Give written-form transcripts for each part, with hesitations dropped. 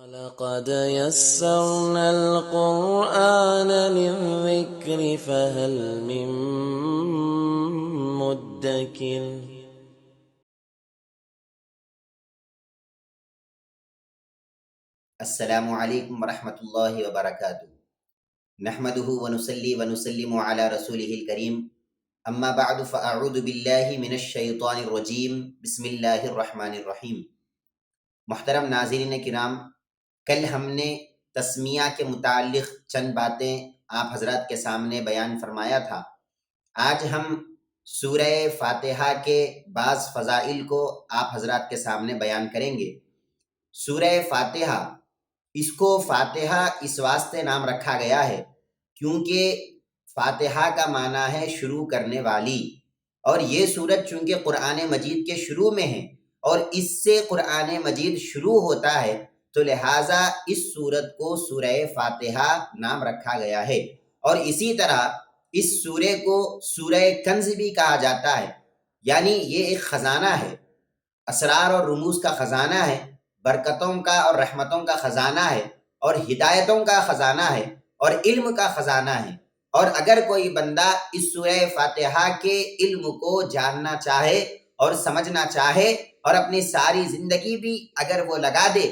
وَلَقَدْ يَسَّرْنَا الْقُرْآنَ لِلذِّكْرِ فَهَلْ مِن مُّدَّكِرٍ. السلام علیکم ورحمۃ اللہ وبرکاتہ۔ نحمدہ ونصلی ونسلم علی رسولہ الکریم، اما بعد فاعوذ باللہ من الشیطان الرجیم، بسم اللہ الرحمن الرحیم۔ محترم ناظرین کرام، کل ہم نے تسمیہ کے متعلق چند باتیں آپ حضرات کے سامنے بیان فرمایا تھا۔ آج ہم سورہ فاتحہ کے بعض فضائل کو آپ حضرات کے سامنے بیان کریں گے۔ سورہ فاتحہ، اس کو فاتحہ اس واسطے نام رکھا گیا ہے کیونکہ فاتحہ کا معنی ہے شروع کرنے والی، اور یہ سورت چونکہ قرآن مجید کے شروع میں ہے اور اس سے قرآن مجید شروع ہوتا ہے، تو لہٰذا اس سورت کو سورہ فاتحہ نام رکھا گیا ہے۔ اور اسی طرح اس سورے کو سورہ کنز بھی کہا جاتا ہے، یعنی یہ ایک خزانہ ہے، اسرار اور رموز کا خزانہ ہے، برکتوں کا اور رحمتوں کا خزانہ ہے، اور ہدایتوں کا خزانہ ہے، اور علم کا خزانہ ہے۔ اور اگر کوئی بندہ اس سورہ فاتحہ کے علم کو جاننا چاہے اور سمجھنا چاہے اور اپنی ساری زندگی بھی اگر وہ لگا دے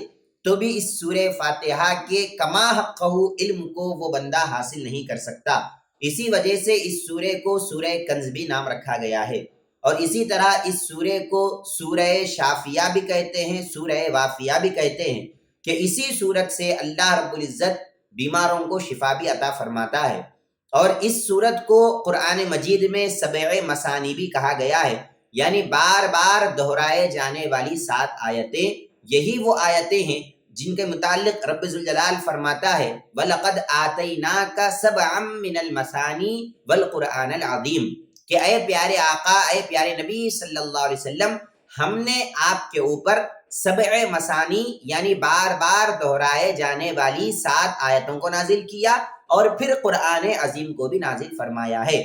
تو بھی اس سورہ فاتحہ کے کما حقہ علم کو وہ بندہ حاصل نہیں کر سکتا۔ اسی وجہ سے اس سورے کو سورہ کنز بھی نام رکھا گیا ہے۔ اور اسی طرح اس سورے کو سورہ شافیہ بھی کہتے ہیں، سورہ وافیہ بھی کہتے ہیں، کہ اسی سورت سے اللہ رب العزت بیماروں کو شفا بھی عطا فرماتا ہے۔ اور اس سورت کو قرآن مجید میں سبع مثانی بھی کہا گیا ہے، یعنی بار بار دہرائے جانے والی 7 آیتیں۔ یہی وہ آیتیں ہیں جن کے متعلق رب ذوالجلال فرماتا ہے وَلَقَدْ آتَيْنَاكَ سَبْعًا مِّنَ الْمَثَانِي وَالْقُرْآنَ الْعَظِيمِ، کہ اے پیارے آقا، اے پیارے نبی صلی اللہ علیہ وسلم، ہم نے آپ کے اوپر سبع مثانی یعنی بار بار دہرائے جانے والی 7 آیتوں کو نازل کیا اور پھر قرآن عظیم کو بھی نازل فرمایا ہے۔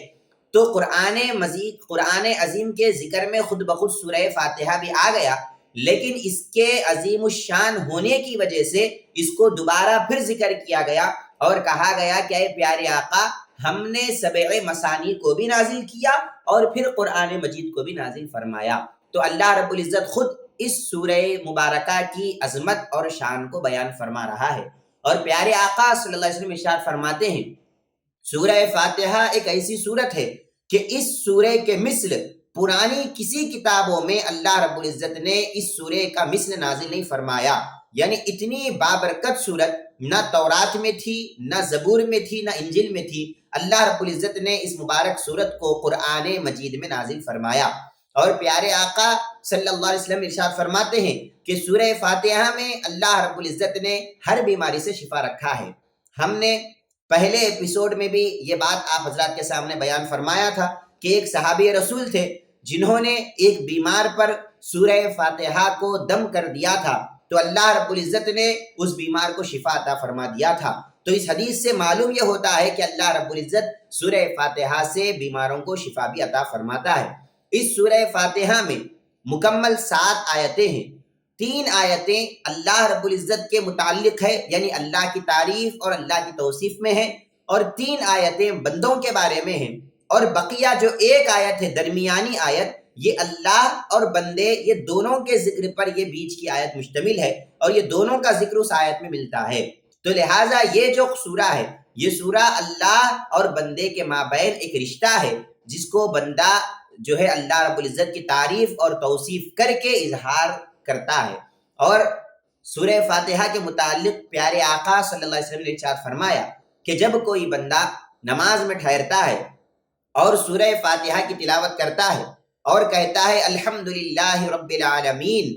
تو قرآن عظیم کے ذکر میں خود بخود سورہ فاتحہ بھی آ گیا، لیکن اس کے عظیم الشان ہونے کی وجہ سے اس کو دوبارہ پھر ذکر کیا گیا اور کہا گیا کہ اے پیارے آقا، ہم نے سبع مثانی کو بھی نازل کیا اور پھر قرآن مجید کو بھی نازل فرمایا۔ تو اللہ رب العزت خود اس سورہ مبارکہ کی عظمت اور شان کو بیان فرما رہا ہے۔ اور پیارے آقا صلی اللہ علیہ وسلم ارشاد فرماتے ہیں سورہ فاتحہ ایک ایسی سورت ہے کہ اس سورے کے مثل پرانی کسی کتابوں میں اللہ رب العزت نے اس سورے کا مثل نازل نہیں فرمایا۔ یعنی اتنی بابرکت سورت نہ تورات میں تھی، نہ زبور میں تھی، نہ انجیل میں تھی۔ اللہ رب العزت نے اس مبارک سورت کو قرآن مجید میں نازل فرمایا۔ اور پیارے آقا صلی اللہ علیہ وسلم ارشاد فرماتے ہیں کہ سورہ فاتحہ میں اللہ رب العزت نے ہر بیماری سے شفا رکھا ہے۔ ہم نے پہلے ایپیسوڈ میں بھی یہ بات آپ حضرات کے سامنے بیان فرمایا تھا کہ ایک صحابی رسول تھے جنہوں نے ایک بیمار پر سورہ فاتحہ کو دم کر دیا تھا، تو اللہ رب العزت نے اس بیمار کو شفا عطا فرما دیا تھا۔ تو اس حدیث سے معلوم یہ ہوتا ہے کہ اللہ رب العزت سورہ فاتحہ سے بیماروں کو شفا بھی عطا فرماتا ہے۔ اس سورہ فاتحہ میں مکمل 7 آیتیں ہیں۔ 3 آیتیں اللہ رب العزت کے متعلق ہے، یعنی اللہ کی تعریف اور اللہ کی توصیف میں ہے، اور 3 آیتیں بندوں کے بارے میں ہیں، اور بقیہ جو 1 آیت ہے درمیانی آیت، یہ اللہ اور بندے یہ دونوں کے ذکر پر یہ بیچ کی آیت مشتمل ہے، اور یہ دونوں کا ذکر اس آیت میں ملتا ہے۔ تو لہٰذا یہ جو سورہ ہے، یہ سورہ اللہ اور بندے کے مابین ایک رشتہ ہے جس کو بندہ جو ہے اللہ رب العزت کی تعریف اور توصیف کر کے اظہار کرتا ہے۔ اور سورہ فاتحہ کے متعلق پیارے آقا صلی اللہ علیہ وسلم نے ارشاد فرمایا کہ جب کوئی بندہ نماز میں ٹھہرتا ہے اور سورہ فاتحہ کی تلاوت کرتا ہے اور کہتا ہے الحمدللہ رب العالمین،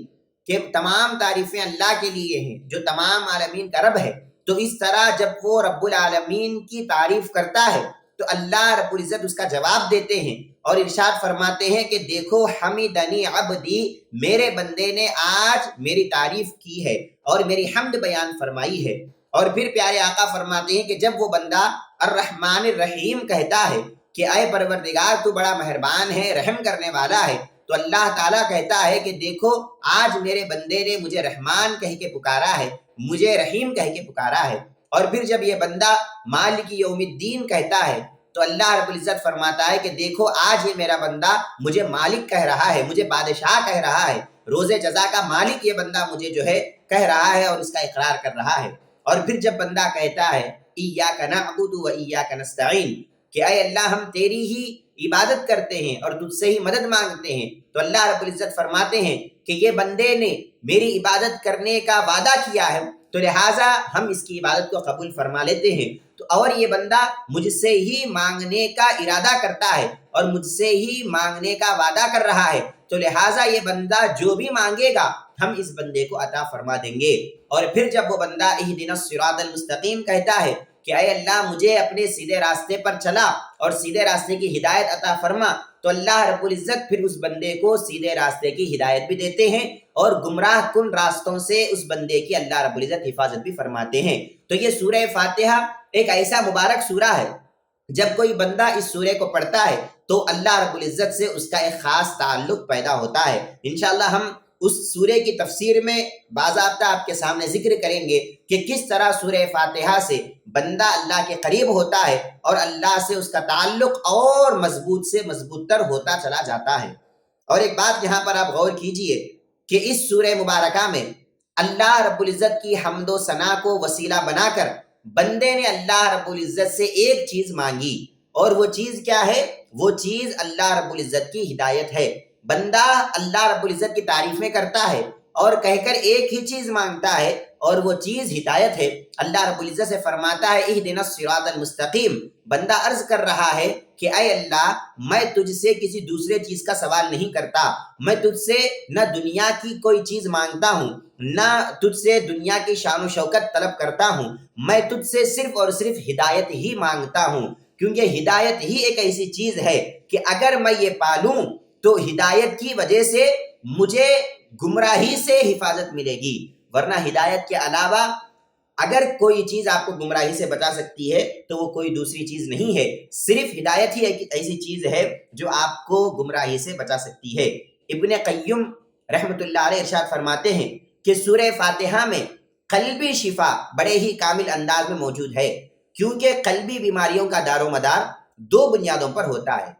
کہ تمام تعریفیں اللہ کے لیے ہیں جو تمام عالمین کا رب ہے، تو اس طرح جب وہ رب العالمین کی تعریف کرتا ہے تو اللہ رب العزت اس کا جواب دیتے ہیں اور ارشاد فرماتے ہیں کہ دیکھو حمیدنی عبدی، میرے بندے نے آج میری تعریف کی ہے اور میری حمد بیان فرمائی ہے۔ اور پھر پیارے آقا فرماتے ہیں کہ جب وہ بندہ الرحمن الرحیم کہتا ہے کہ اے پروردگار تو بڑا مہربان ہے، رحم کرنے والا ہے، تو اللہ تعالیٰ کہتا ہے کہ دیکھو آج میرے بندے نے مجھے رحمان کہہ کے پکارا ہے، مجھے رحیم کہہ کے پکارا ہے۔ اور پھر جب یہ بندہ مالک یوم الدین کہتا ہے تو اللہ رب العزت فرماتا ہے کہ دیکھو آج یہ میرا بندہ مجھے مالک کہہ رہا ہے، مجھے بادشاہ کہہ رہا ہے، روز جزا کا مالک یہ بندہ مجھے جو ہے کہہ رہا ہے اور اس کا اقرار کر رہا ہے۔ اور پھر جب بندہ کہتا ہے ایاک نعبد و ایاک نستعین، کہ اے اللہ ہم تیری ہی عبادت کرتے ہیں اور تجھ سے ہی مدد مانگتے ہیں، تو اللہ رب العزت فرماتے ہیں کہ یہ بندے نے میری عبادت کرنے کا وعدہ کیا ہے تو لہٰذا ہم اس کی عبادت کو قبول فرما لیتے ہیں۔ تو اور یہ بندہ مجھ سے ہی مانگنے کا ارادہ کرتا ہے اور مجھ سے ہی مانگنے کا وعدہ کر رہا ہے، تو لہٰذا یہ بندہ جو بھی مانگے گا ہم اس بندے کو عطا فرما دیں گے۔ اور پھر جب وہ بندہ اہدنا الصراط المستقیم کہتا ہے کہ اے اللہ مجھے اپنے سیدھے راستے پر چلا اور سیدھے راستے کی ہدایت عطا فرما، تو اللہ رب العزت پھر اس بندے کو سیدھے راستے کی ہدایت بھی دیتے ہیں اور گمراہ کن راستوں سے اس بندے کی اللہ رب العزت حفاظت بھی فرماتے ہیں۔ تو یہ سورہ فاتحہ ایک ایسا مبارک سورہ ہے، جب کوئی بندہ اس سورے کو پڑھتا ہے تو اللہ رب العزت سے اس کا ایک خاص تعلق پیدا ہوتا ہے۔ انشاءاللہ ہم اس سورے کی تفسیر میں باضابطہ آپ کے سامنے ذکر کریں گے کہ کس طرح سورہ فاتحہ سے بندہ اللہ کے قریب ہوتا ہے اور اللہ سے اس کا تعلق اور مضبوط سے مضبوط تر ہوتا چلا جاتا ہے۔ اور ایک بات یہاں پر آپ غور کیجئے کہ اس سورہ مبارکہ میں اللہ رب العزت کی حمد و ثنا کو وسیلہ بنا کر بندے نے اللہ رب العزت سے ایک چیز مانگی، اور وہ چیز کیا ہے؟ وہ چیز اللہ رب العزت کی ہدایت ہے۔ بندہ اللہ رب العزت کی تعریفیں کرتا ہے اور کہہ کر ایک ہی چیز مانگتا ہے اور وہ چیز ہدایت ہے۔ اللہ رب العزت سے فرماتا ہے اہدنا الصراط المستقیم، بندہ عرض کر رہا ہے کہ اے اللہ میں تجھ سے کسی دوسرے چیز کا سوال نہیں کرتا، میں تجھ سے نہ دنیا کی کوئی چیز مانگتا ہوں، نہ تجھ سے دنیا کی شان و شوکت طلب کرتا ہوں، میں تجھ سے صرف اور صرف ہدایت ہی مانگتا ہوں، کیونکہ ہدایت ہی ایک ایسی چیز ہے کہ اگر میں یہ پالوں تو ہدایت کی وجہ سے مجھے گمراہی سے حفاظت ملے گی، ورنہ ہدایت کے علاوہ اگر کوئی چیز آپ کو گمراہی سے بچا سکتی ہے تو وہ کوئی دوسری چیز نہیں ہے، صرف ہدایت ہی ایک ایسی چیز ہے جو آپ کو گمراہی سے بچا سکتی ہے۔ ابن قیم رحمۃ اللہ علیہ ارشاد فرماتے ہیں کہ سورہ فاتحہ میں قلبی شفا بڑے ہی کامل انداز میں موجود ہے، کیونکہ قلبی بیماریوں کا دار و مدار دو بنیادوں پر ہوتا ہے۔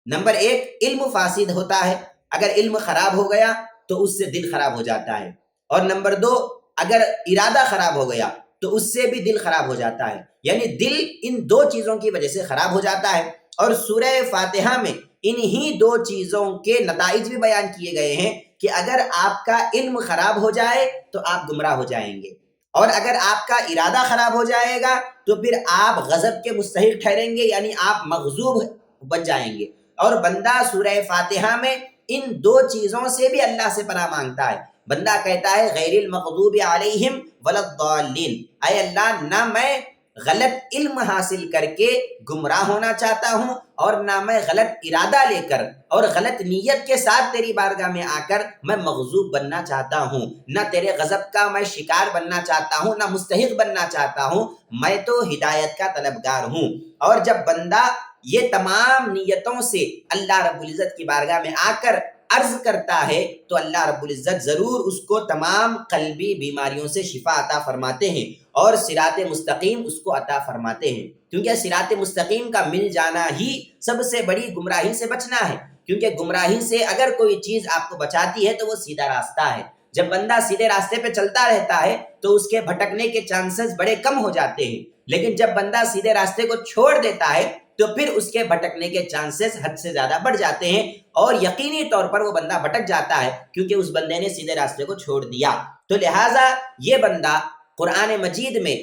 نمبر ایک، علم فاسد ہوتا ہے، اگر علم خراب ہو گیا تو اس سے دل خراب ہو جاتا ہے، اور نمبر دو، اگر ارادہ خراب ہو گیا تو اس سے بھی دل خراب ہو جاتا ہے، یعنی دل ان دو چیزوں کی وجہ سے خراب ہو جاتا ہے۔ اور سورہ فاتحہ میں انہی دو چیزوں کے نتائج بھی بیان کیے گئے ہیں کہ اگر آپ کا علم خراب ہو جائے تو آپ گمراہ ہو جائیں گے، اور اگر آپ کا ارادہ خراب ہو جائے گا تو پھر آپ غضب کے مستحق ٹھہریں گے، یعنی آپ مغضوب بن جائیں گے۔ اور بندہ سورہ فاتحہ میں ان دو چیزوں سے بھی اللہ سے پناہ مانگتا ہے۔ بندہ کہتا ہے غیر المغضوب علیہم ولا الضالین، اے اللہ نہ میں غلط علم حاصل کر کے گمراہ ہونا چاہتا ہوں اور نہ میں غلط ارادہ لے کر اور غلط نیت کے ساتھ تیری بارگاہ میں آ کر میں مغضوب بننا چاہتا ہوں، نہ تیرے غضب کا میں شکار بننا چاہتا ہوں، نہ مستحق بننا چاہتا ہوں، میں تو ہدایت کا طلبگار ہوں۔ اور جب بندہ یہ تمام نیتوں سے اللہ رب العزت کی بارگاہ میں آ کر عرض کرتا ہے تو اللہ رب العزت ضرور اس کو تمام قلبی بیماریوں سے شفا عطا فرماتے ہیں اور صراط مستقیم اس کو عطا فرماتے ہیں، کیونکہ صراط مستقیم کا مل جانا ہی سب سے بڑی گمراہی سے بچنا ہے، کیونکہ گمراہی سے اگر کوئی چیز آپ کو بچاتی ہے تو وہ سیدھا راستہ ہے۔ جب بندہ سیدھے راستے پہ چلتا رہتا ہے تو اس کے بھٹکنے کے چانسز بڑے کم ہو جاتے ہیں، لیکن جب بندہ سیدھے راستے کو چھوڑ دیتا ہے تو پھر اس کے بھٹکنے کے چانسز حد سے زیادہ بڑھ جاتے ہیں، اور یقینی طور پر وہ بندہ بھٹک جاتا ہے کیونکہ اس بندے نے سیدھے راستے کو چھوڑ دیا۔ تو لہٰذا یہ بندہ قرآن مجید میں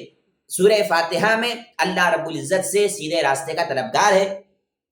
سورہ فاتحہ میں اللہ رب العزت سے سیدھے راستے کا طلبگار ہے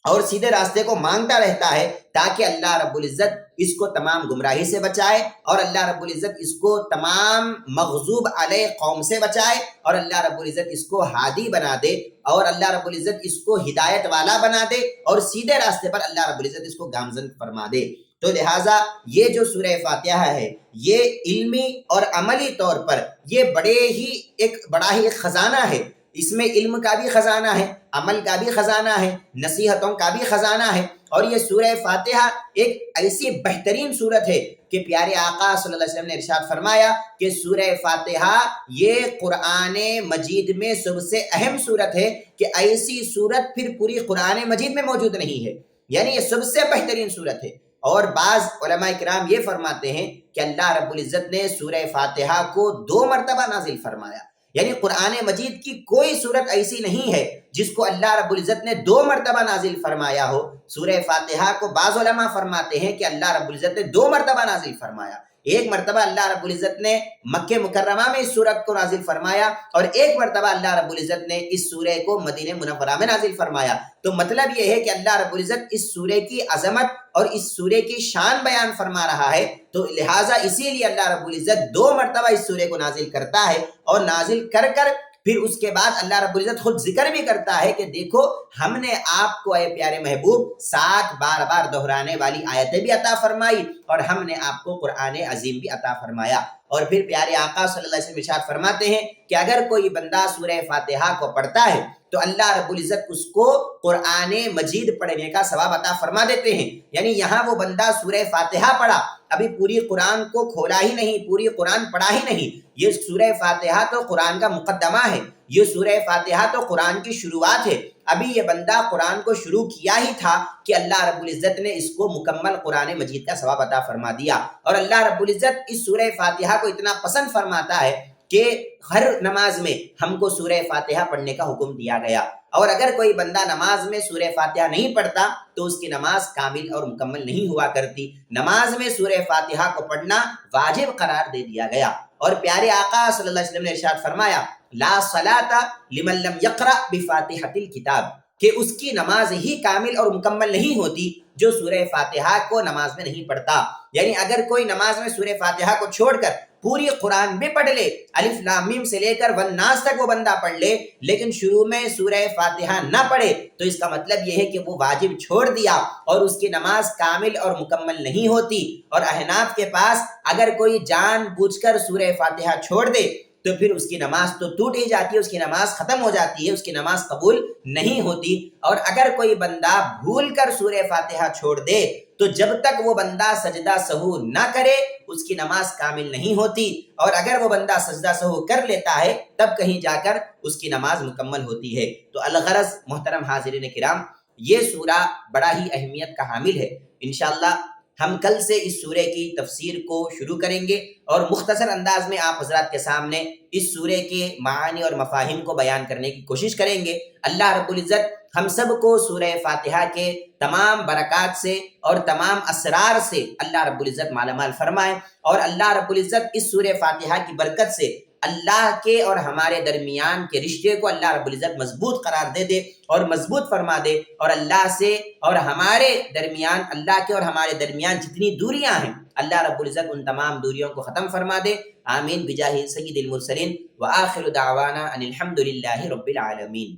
اور سیدھے راستے کو مانگتا رہتا ہے تاکہ اللہ رب العزت اس کو تمام گمراہی سے بچائے، اور اللہ رب العزت اس کو تمام مغضوب علیہ قوم سے بچائے، اور اللہ رب العزت اس کو ہادی بنا دے، اور اللہ رب العزت اس کو ہدایت والا بنا دے، اور سیدھے راستے پر اللہ رب العزت اس کو گامزن فرما دے۔ تو لہٰذا یہ جو سورہ فاتحہ ہے یہ علمی اور عملی طور پر یہ بڑا ہی ایک خزانہ ہے۔ اس میں علم کا بھی خزانہ ہے، عمل کا بھی خزانہ ہے، نصیحتوں کا بھی خزانہ ہے۔ اور یہ سورہ فاتحہ ایک ایسی بہترین صورت ہے کہ پیارے آقا صلی اللہ علیہ وسلم نے ارشاد فرمایا کہ سورہ فاتحہ یہ قرآن مجید میں سب سے اہم صورت ہے، کہ ایسی صورت پھر پوری قرآن مجید میں موجود نہیں ہے، یعنی یہ سب سے بہترین صورت ہے۔ اور بعض علماء کرام یہ فرماتے ہیں کہ اللہ رب العزت نے سورہ فاتحہ کو 2 مرتبہ نازل فرمایا، یعنی قرآن مجید کی کوئی صورت ایسی نہیں ہے جس کو اللہ رب العزت نے 2 مرتبہ نازل فرمایا ہو۔ سورہ فاتحہ کو بعض علماء فرماتے ہیں کہ اللہ رب العزت نے 2 مرتبہ نازل فرمایا۔ ایک مرتبہ اللہ رب العزت نے مکہ مکرمہ میں اس سورت کو نازل فرمایا، اور ایک مرتبہ اللہ رب العزت نے اس سورہ کو مدینہ منورہ میں نازل فرمایا۔ تو مطلب یہ ہے کہ اللہ رب العزت اس سورہ کی عظمت اور اس سورہ کی شان بیان فرما رہا ہے، تو لہٰذا اسی لیے اللہ رب العزت 2 مرتبہ اس سورہ کو نازل کرتا ہے، اور نازل کر پھر اس کے بعد اللہ رب العزت خود ذکر بھی کرتا ہے کہ دیکھو ہم نے آپ کو اے پیارے محبوب 7 بار بار دہرانے والی آیتیں بھی عطا فرمائی، اور ہم نے آپ کو قرآن عظیم بھی عطا فرمایا۔ اور پھر پیارے آقا صلی اللہ علیہ وسلم ارشاد فرماتے ہیں کہ اگر کوئی بندہ سورہ فاتحہ کو پڑھتا ہے تو اللہ رب العزت اس کو قرآن مجید پڑھنے کا ثواب عطا فرما دیتے ہیں۔ یعنی یہاں وہ بندہ سورہ فاتحہ پڑھا، ابھی پوری قرآن کو کھولا ہی نہیں، پوری قرآن پڑھا ہی نہیں، یہ سورہ فاتحہ تو قرآن کا مقدمہ ہے، یہ سورہ فاتحہ تو قرآن کی شروعات ہے، ابھی یہ بندہ قرآن کو شروع کیا ہی تھا کہ اللہ رب العزت نے اس کو مکمل قرآن مجید کا ثواب عطا فرما دیا۔ اور اللہ رب العزت اس سورہ فاتحہ کو اتنا پسند فرماتا ہے کہ ہر نماز میں ہم کو سورہ فاتحہ پڑھنے کا حکم دیا گیا، اور اگر کوئی بندہ نماز میں سورہ فاتحہ نہیں پڑھتا تو اس کی نماز کامل اور مکمل نہیں ہوا کرتی۔ نماز میں سورہ فاتحہ کو پڑھنا واجب قرار دے دیا گیا۔ اور پیارے آقا صلی اللہ علیہ وسلم نے ارشاد فرمایا لا صلاۃ لمن لم یقرأ بفاتحۃ الکتاب، کہ اس کی نماز ہی کامل اور مکمل نہیں ہوتی جو سورہ فاتحہ کو نماز میں نہیں پڑھتا۔ یعنی اگر کوئی نماز میں سورہ فاتحہ کو چھوڑ کر پوری قرآن بھی پڑھ لے، الف لام میم سے لے کر والناس تک وہ بندہ پڑھ لے، لیکن شروع میں سورہ فاتحہ نہ پڑھے، تو اس کا مطلب یہ ہے کہ وہ واجب چھوڑ دیا اور اس کی نماز کامل اور مکمل نہیں ہوتی۔ اور احناف کے پاس اگر کوئی جان بوجھ کر سورہ فاتحہ چھوڑ دے تو پھر اس کی نماز تو ٹوٹ ہی جاتی ہے، اس کی نماز ختم ہو جاتی ہے، اس کی نماز قبول نہیں ہوتی۔ اور اگر کوئی بندہ بھول کر سورہ فاتحہ چھوڑ دے تو جب تک وہ بندہ سجدہ سہو نہ کرے اس کی نماز کامل نہیں ہوتی، اور اگر وہ بندہ سجدہ سہو کر لیتا ہے تب کہیں جا کر اس کی نماز مکمل ہوتی ہے۔ تو الغرض محترم حاضرین کرام، یہ سورہ بڑا ہی اہمیت کا حامل ہے۔ انشاءاللہ ہم کل سے اس سورہ کی تفسیر کو شروع کریں گے، اور مختصر انداز میں آپ حضرات کے سامنے اس سورہ کے معانی اور مفاہیم کو بیان کرنے کی کوشش کریں گے۔ اللہ رب العزت ہم سب کو سورہ فاتحہ کے تمام برکات سے اور تمام اسرار سے اللہ رب العزت مالا مال فرمائے، اور اللہ رب العزت اس سورہ فاتحہ کی برکت سے اللہ کے اور ہمارے درمیان کے رشتے کو اللہ رب العزت مضبوط قرار دے دے اور مضبوط فرما دے، اور اللہ سے اور ہمارے درمیان، اللہ کے اور ہمارے درمیان جتنی دوریاں ہیں اللہ رب العزت ان تمام دوریوں کو ختم فرما دے۔ آمین بجاہ سید المرسلین، وآخر دعوانا ان الحمد للہ رب العالمین۔